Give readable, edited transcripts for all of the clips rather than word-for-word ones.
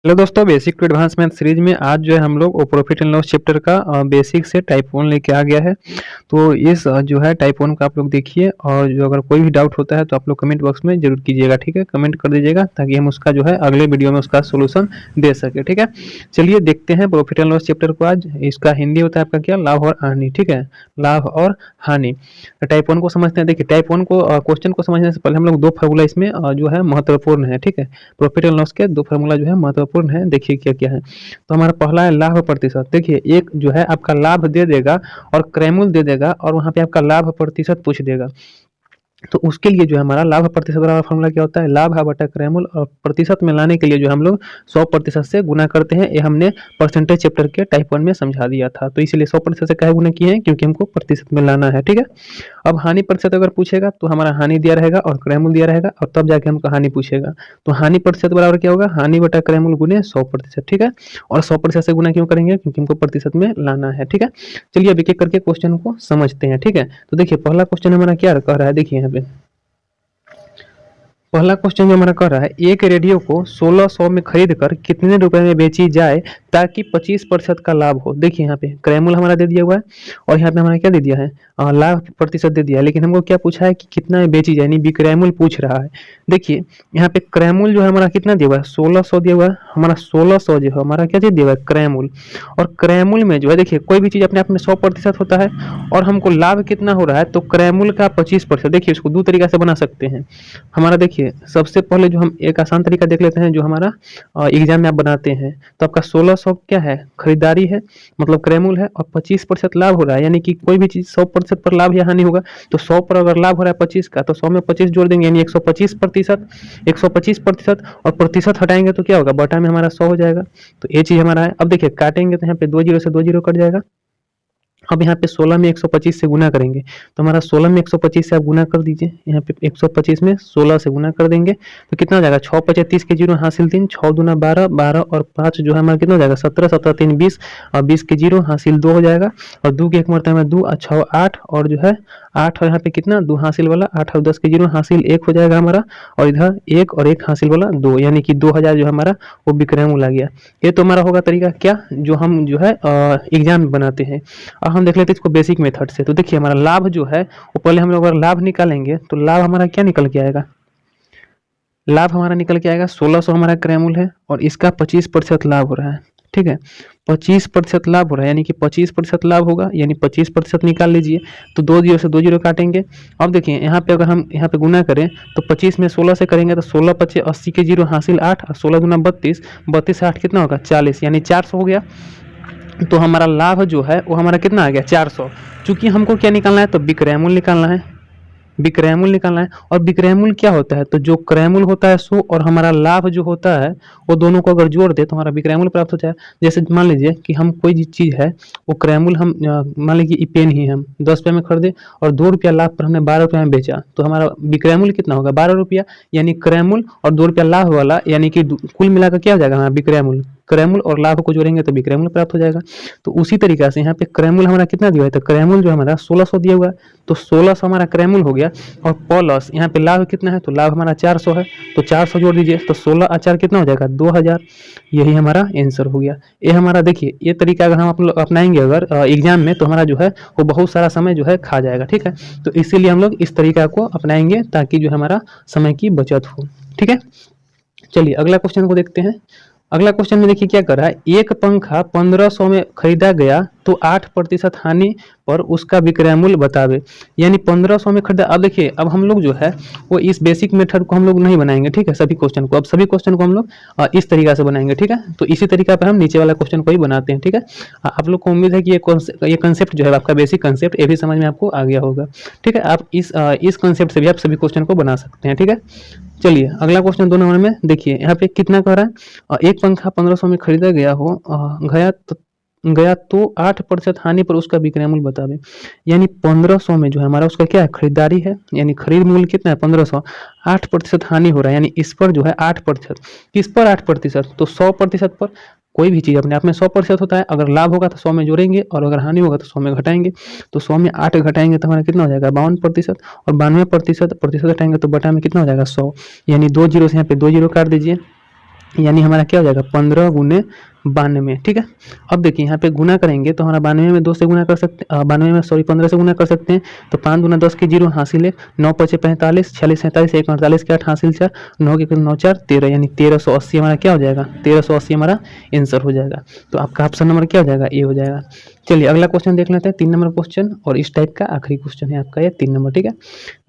Hello दोस्तों, basic to advance math series में आज जो है हम लोग वो प्रॉफिट एंड लॉस चैप्टर का बेसिक से टाइप 1 लेके आ गया है। तो इस जो है टाइप 1 का आप लोग देखिए, और जो अगर कोई भी डाउट होता है तो आप लोग कमेंट बॉक्स में जरूर कीजिएगा। ठीक है, कमेंट कर दीजिएगा ताकि हम उसका जो है अगले वीडियो में उसका सोल्यूशन दे सके। ठीक है, चलिए देखते हैं प्रॉफिट एंड लॉस चैप्टर को। आज इसका हिंदी होता है आपका क्या, लाभ और हानि। ठीक है, लाभ और हानि। टाइप 1 को समझते हैं। देखिए टाइप 1 को क्वेश्चन को समझने से पहले हम लोग दो फार्मूला इसमें जो है महत्वपूर्ण है। ठीक है, प्रॉफिट एंड लॉस के दो फार्मूला जो है महत्वपूर्ण है। देखिए क्या क्या है। तो हमारा पहला है लाभ प्रतिशत। देखिए एक जो है आपका लाभ दे देगा और क्रयमूल्य दे देगा, और वहां पे आपका लाभ प्रतिशत पूछ देगा। तो उसके लिए जो है हमारा लाभ प्रतिशत बराबर फॉर्मूला क्या होता है, लाभ बटा क्रयमूल्य, और प्रतिशत में लाने के लिए जो हम लोग 100% से गुना करते हैं। ये हमने परसेंटेज चैप्टर के टाइप 1 में समझा दिया था। तो इसलिए 100% से काहे गुना किए हैं, क्योंकि हमको प्रतिशत में लाना है। ठीक है, अब हानि प्रतिशत अगर पूछेगा तो हमारा हानि दिया रहेगा और क्रयमूल्य दिया रहेगा, और तब जाके हमको हानि पूछेगा। तो हानि प्रतिशत बराबर क्या होगा, हानि बटा क्रयमूल्य गुने 100%। ठीक है, और 100% से गुना क्यों करेंगे, क्योंकि हमको प्रतिशत में लाना है। ठीक है, चलिए अब एक एक करके क्वेश्चन को समझते हैं। ठीक है, तो देखिए पहला क्वेश्चन हमारा क्या कह रहा है। देखिए यहाँ पे पहला क्वेश्चन जो हमारा कह रहा है, एक रेडियो को 1600 में खरीद कर कितने रुपए में बेची जाए ताकि 25% का लाभ हो। देखिए यहाँ पे क्रयमूल्य हमारा दे दिया हुआ है, और यहाँ पे हमारा क्या दे दिया है, लाभ प्रतिशत दे दिया है। लेकिन हमको क्या पूछा है कि कितना में बेची जाए, यानी विक्रयमूल्य पूछ रहा है। देखिए यहाँ पे क्रयमूल्य जो है हमारा कितना दिया हुआ है, 1600 दिया हुआ है। हमारा 1600 जो है हमारा क्या चीज दिया हुआ है, क्रयमूल्य। और क्रयमूल्य में जो है देखिए कोई भी चीज अपने आप में 100% होता है, और हमको लाभ कितना हो रहा है, तो क्रयमूल्य का 25%। देखिए इसको दो तरीका से बना सकते हैं। हमारा देखिए सबसे पहले जो हम एक आसान तरीका देख लेते हैं, जो हमारा एग्जाम में आप बनाते हैं। तो आपका 1600 क्या है, खरीदारी है, मतलब क्रयमूल्य है, और 25% लाभ हो रहा है। यानी कि कोई भी चीज 100% पर लाभ या हानि होगा, तो 100 पर अगर लाभ हो रहा है 25 का, तो 100 में 25 जोड़ देंगे, यानी 125%। 125% और प्रतिशत हटाएंगे तो क्या होगा, बटा में हमारा 100 हो जाएगा। तो ये चीज हमारा है। अब देखिए काटेंगे तो यहाँ पे 2 जीरो से 2 जीरो कट जाएगा। अब यहाँ पे 16 में 125 से गुना करेंगे, तो हमारा 16 में 125 से आप गुना कर दीजिए। यहाँ पे 125 में 16 से गुना कर देंगे तो कितना हो जाएगा, 6 पचे 30 के जीरो हासिल 3, 6 दूना 12, 12 और 5 जो है हमारा कितना हो जाएगा 17, 17 3 20, और 20 के जीरो हासिल 2 हो जाएगा, और 2 के एक मरतबा में 2, 6 8, और जो है 8, और यहाँ पे कितना 2 हासिल वाला 8 और 10 के जीरो हासिल 1 हो जाएगा हमारा, और इधर 1 और 1 हासिल वाला 2, यानी कि 2000 जो हमारा वो विक्रयमूल्य आ गया। ये तो हमारा होगा तरीका क्या, जो हम जो है एग्जाम में बनाते हैं। अब हम देख लेते हैं इसको बेसिक मेथड से। तो देखिए हमारा लाभ जो है वो पहले हम लोग अगर लाभ निकालेंगे तो लाभ हमारा क्या निकल के आएगा, लाभ हमारा निकल के आएगा 1600 हमारा क्रयमूल्य है, और इसका 25% लाभ हो रहा है। ठीक है, 25% लाभ हो रहा है, यानी कि 25% लाभ होगा, यानी 25% निकाल लीजिए। तो 2 जीरो से 2 जीरो काटेंगे। अब देखिए यहाँ पे अगर हम यहाँ पे गुना करें तो 25 में 16 से करेंगे तो 16 पचे 80 के जीरो हासिल 8, और 16 गुना 32, 32 से 8 कितना होगा 40, यानी 400 हो गया। तो हमारा लाभ जो है वो हमारा कितना आ गया 400। चूंकि हमको क्या निकालना है, तो विक्रयमूल्य निकालना है, विक्रयमूल्य निकालना है। और विक्रयमूल्य क्या होता है, तो जो क्रयमूल्य होता है 100, और हमारा लाभ जो होता है वो दोनों को अगर जोड़ दे तो हमारा विक्रयमूल्य प्राप्त हो जाए। जैसे मान लीजिए कि हम कोई चीज़ है वो क्रयमूल्य हम मान लीजिए कि पेन ही हम 10 रुपये में खरीदे, और 2 रुपया लाभ पर हमने 12 रुपये में बेचा, तो हमारा विक्रयमूल्य कितना होगा 12 रुपया, यानी क्रयमूल्य और 2 रुपया लाभ वाला, यानी कि कुल मिलाकर क्या हो जाएगा हमारा विक्रयमूल्य। क्रयमूल्य और लाभ को जोड़ेंगे तो विक्रयमूल्य प्राप्त हो जाएगा। तो उसी तरीका से यहाँ पे क्रयमूल्य हमारा कितना दिया है, तो क्रयमूल्य जो हमारा 1600 दिया हुआ है, तो 1600 हमारा क्रयमूल्य हो गया, और प्लस यहाँ पे लाभ कितना है, तो लाभ हमारा 400 है, तो 400 जोड़ दीजिए, तो 16 और 4 कितना हो जाएगा 2000। यही हमारा आंसर हो गया। ये हमारा देखिए ये तरीका अगर हम अपनाएंगे अगर एग्जाम में, तो हमारा जो है वो बहुत सारा समय जो है खा जाएगा। ठीक है, तो इसीलिए हम लोग इस तरीका को अपनाएंगे ताकि जो हमारा समय की बचत हो। ठीक है, चलिए अगला क्वेश्चन को देखते हैं। अगला क्वेश्चन में देखिए क्या कर रहा है, एक पंखा 1500 में खरीदा गया तो 8% हानि पर उसका विक्रय मूल्य बतावे। यानी 1500 में खरीदा। अब देखिए अब हम लोग जो है वो इस बेसिक मेथड को हम लोग नहीं बनाएंगे। ठीक है, सभी क्वेश्चन को, अब सभी क्वेश्चन को हम लोग इस तरीका से बनाएंगे। ठीक है, तो इसी तरीका पर हम नीचे वाला क्वेश्चन को ही बनाते हैं। ठीक है, आप लोग को उम्मीद है कि ये कंसेप्ट जो है आपका बेसिक कंसेप्ट ये भी समझ में आपको आ गया होगा। ठीक है, आप इस कंसेप्ट से भी आप सभी क्वेश्चन को बना सकते हैं। ठीक है, चलिए अगला क्वेश्चन 2 नंबर में देखिए यहाँ पे कितना कह रहा है, एक पंखा 1500 में खरीदा गया हो गया तो 8% हानि पर उसका विक्रय मूल्य बतावे। यानी 1500 में जो है हमारा उसका क्या है, खरीदारी है, यानी खरीद मूल्य कितना है 1500, 8% हानि हो रहा है, यानी इस पर जो है 8%। किस पर 8%, तो 100% पर। कोई भी चीज़ अपने आप में 100% होता है, अगर लाभ होगा तो 100 में जोड़ेंगे, और अगर हानि होगा तो 100 में घटाएंगे। तो 100 में 8 घटाएंगे तो हमारा कितना हो जाएगा 52%, और 92% प्रतिशत हटाएंगे तो बटा में कितना हो जाएगा 100, यानी 2 जीरो से यहाँ पे 2 जीरो काट दीजिए, यानी हमारा क्या हो जाएगा 15 गुने 92। ठीक है, अब देखिए यहाँ पे गुना करेंगे तो हमारा 92 में 2 से गुना कर सकते हैं, 92 में सॉरी 15 से गुना कर सकते हैं। तो 5 दूना 10 की 0 हासिल है, 9 पचे 45, 46 47 1 48 के 8 हासिल 4, 9 के 9 4 13, यानी 1380 हमारा क्या हो जाएगा, 1380 हमारा आंसर हो जाएगा। तो आपका ऑप्शन नंबर क्या हो जाएगा, ए हो जाएगा। चलिए अगला क्वेश्चन देख लेते हैं, 3 नंबर क्वेश्चन, और इस टाइप का आखिरी क्वेश्चन है आपका ये 3 नंबर। ठीक है,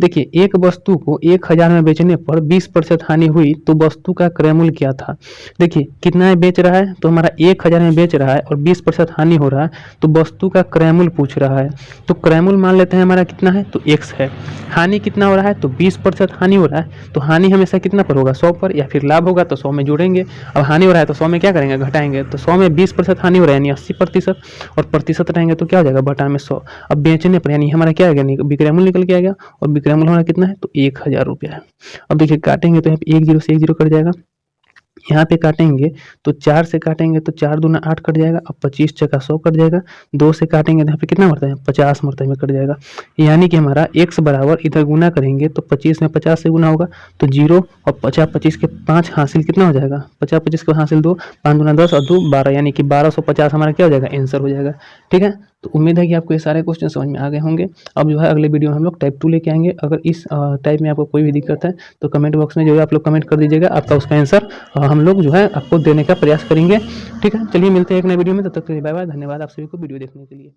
देखिए एक वस्तु को 1000 में बेचने पर 20% हानि हुई तो वस्तु का क्रय मूल्य क्या था। देखिए कितना है बेच रहा है, तो हमारा 1000 में बेच रहा है और 20% हानि हो रहा है, तो वस्तु का क्रय मूल्य पूछ रहा है। तो क्रय मूल्य मान लेते हैं हमारा कितना है, तो x है। हानि कितना हो रहा है, तो 20% हानि हो रहा है, तो हानि हमेशा कितना पर होगा, 100 पर, या फिर लाभ होगा तो 100 में जोड़ेंगे। अब हानि हो रहा है तो 100 में क्या करेंगे, घटाएंगे। तो 100 में 20% हानि हो रहा है यानी 80%, और प्रतिशत रहेंगे तो क्या हो जाएगा, बटा में 100। अब बेचने पर यानी हमारा क्या आएगा, विक्रय मूल्य निकल के आएगा, और विक्रय मूल्य हमारा कितना है, तो 1000 रुपया है। अब देखिए काटेंगे तो यहाँ पे 1 0 से 1 0 कट जाएगा, यहाँ पे काटेंगे तो 4 से काटेंगे तो 4 दूना 8 कट जाएगा, अब 25 चका 100 कट जाएगा, 2 से काटेंगे तो यहाँ पे कितना मरता है, 50 मरता में कट जाएगा। यानी कि हमारा x बराबर इधर गुना करेंगे तो 25 में 50 से गुना होगा तो 0, और 50 25 के 5 हासिल कितना हो जाएगा, 50 25 के हासिल 2, 5 दूना 10 और 2 12, यानी कि 1250 हमारा क्या हो जाएगा, आंसर हो जाएगा। ठीक है, तो उम्मीद है कि आपको ये सारे क्वेश्चन समझ में आ गए होंगे। अब जो है अगले वीडियो में हम लोग टाइप 2 लेके आएंगे। अगर इस टाइप में आपको कोई भी दिक्कत है तो कमेंट बॉक्स में जो है आप लोग कमेंट कर दीजिएगा, आपका उसका आंसर हम लोग जो है आपको देने का प्रयास करेंगे। ठीक है, चलिए मिलते हैं एक नए वीडियो में, तब तक के लिए बाय बाय, धन्यवाद आप सभी को वीडियो देखने के लिए।